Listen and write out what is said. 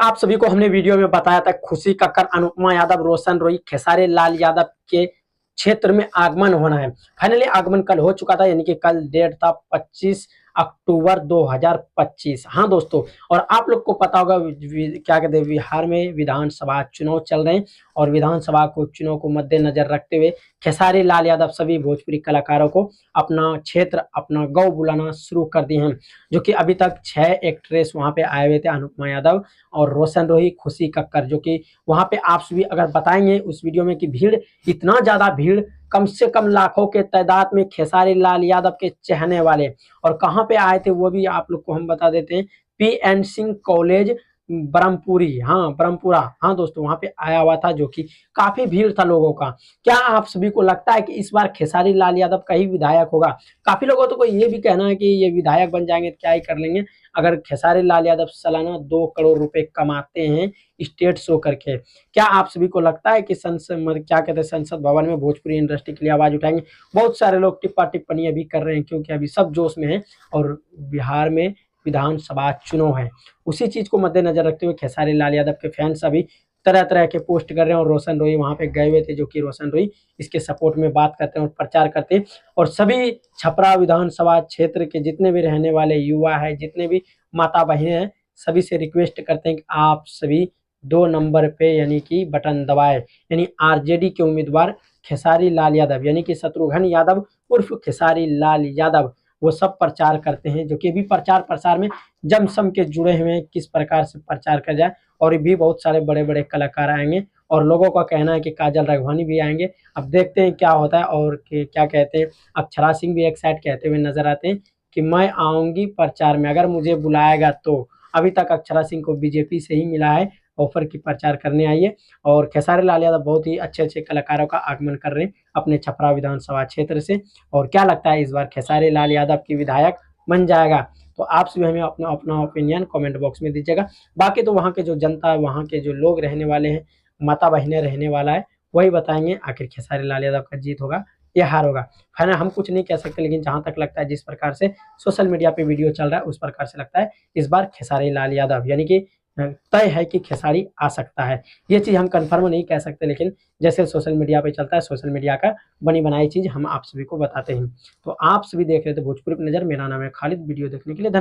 आप सभी को हमने वीडियो में बताया था खुशी कक्कर, अनुपमा यादव, रोशन रोही, खेसारी लाल यादव के क्षेत्र में आगमन होना है। फाइनली आगमन कल हो चुका था, यानी कि कल डेट था 25 अक्टूबर 2025। हाँ दोस्तों, और आप लोग को पता होगा क्या कहते हैं, बिहार में विधानसभा चुनाव चल रहे हैं और विधानसभा को चुनाव को मद्देनजर रखते हुए खेसारी लाल यादव सभी भोजपुरी कलाकारों को अपना क्षेत्र, अपना गाँव बुलाना शुरू कर दिए हैं। जो कि अभी तक 6 एक्ट्रेस वहां पे आए हुए थे, अनुपमा यादव और रोशन रोही, खुशी कक्कर, जो कि वहां पे आप सभी अगर बताएंगे उस वीडियो में कि भीड़, इतना ज्यादा भीड़, कम से कम लाखों के तादाद में खेसारी लाल यादव के चाहने वाले, और कहां पे आए थे वो भी आप लोग को हम बता देते हैं। पी.एन. सिंह कॉलेज ब्रह्मपुरी, हाँ ब्रह्मपुरा, हाँ दोस्तों वहां पे आया हुआ था, जो कि काफी भीड़ था लोगों का। क्या आप सभी को लगता है कि इस बार खेसारी लाल यादव का ही विधायक होगा? काफी लोगों तो ये भी कहना है कि ये विधायक बन जाएंगे तो क्या ही कर लेंगे, अगर खेसारी लाल यादव सालाना 2 करोड़ रुपए कमाते हैं स्टेट शो करके। क्या आप सभी को लगता है कि क्या कहते हैं, संसद भवन में भोजपुरी इंडस्ट्री के लिए आवाज उठाएंगे? बहुत सारे लोग टिप्पा टिप्पणी अभी कर रहे हैं, क्योंकि अभी सब जोश में है और बिहार में विधानसभा चुनाव है। उसी चीज को मद्देनजर रखते हुए खेसारी लाल यादव के फैंस अभी तरह तरह के पोस्ट कर रहे हैं, और रोशन रोही वहां पे गए हुए थे, जो कि रोशन रोही इसके सपोर्ट में बात करते हैं और प्रचार करते हैं। और सभी छपरा विधानसभा क्षेत्र के जितने भी रहने वाले युवा है, जितने भी माता बहनें हैं, सभी से रिक्वेस्ट करते हैं कि आप सभी 2 नंबर पे यानी कि बटन दबाए, यानी आरजेडी के उम्मीदवार खेसारी लाल यादव यानी कि शत्रुघ्न यादव उर्फ खेसारी लाल यादव, वो सब प्रचार करते हैं, जो कि भी प्रचार प्रसार में जम सम के जुड़े हुए हैं, किस प्रकार से प्रचार कर जाए। और भी बहुत सारे बड़े बड़े कलाकार आएंगे, और लोगों का कहना है कि काजल राघवानी भी आएंगे। अब देखते हैं क्या होता है। और क्या कहते हैं, अक्षरा सिंह भी एक साइड कहते हुए नजर आते हैं कि मैं आऊंगी प्रचार में, अगर मुझे बुलाएगा तो। अभी तक अक्षरा सिंह को बीजेपी से ही मिला है ऑफर की प्रचार करने आइए। और खेसारी लाल यादव बहुत ही अच्छे अच्छे कलाकारों का आगमन कर रहे हैं अपने छपरा विधानसभा क्षेत्र से। और क्या लगता है, इस बार खेसारी लाल यादव की विधायक बन जाएगा? तो आप सभी हमें अपना अपना ओपिनियन कमेंट बॉक्स में दीजिएगा। बाकी तो वहाँ के जो जनता है, वहाँ के जो लोग रहने वाले हैं, माता बहनें रहने वाला है, वही बताएंगे आखिर खेसारी लाल यादव का जीत होगा या हार होगा। फाइनल हम कुछ नहीं कह सकते, लेकिन जहां तक लगता है, जिस प्रकार से सोशल मीडिया पे वीडियो चल रहा है, उस प्रकार से लगता है इस बार खेसारी लाल यादव यानी कि तय है कि खेसारी आ सकता है। ये चीज हम कंफर्म नहीं कह सकते, लेकिन जैसे सोशल मीडिया पे चलता है, सोशल मीडिया का बनी बनाई चीज हम आप सभी को बताते हैं। तो आप सभी देख रहे थे भोजपुरी की नजर। मेरा नाम है खालिद। वीडियो देखने के लिए धन्यवाद।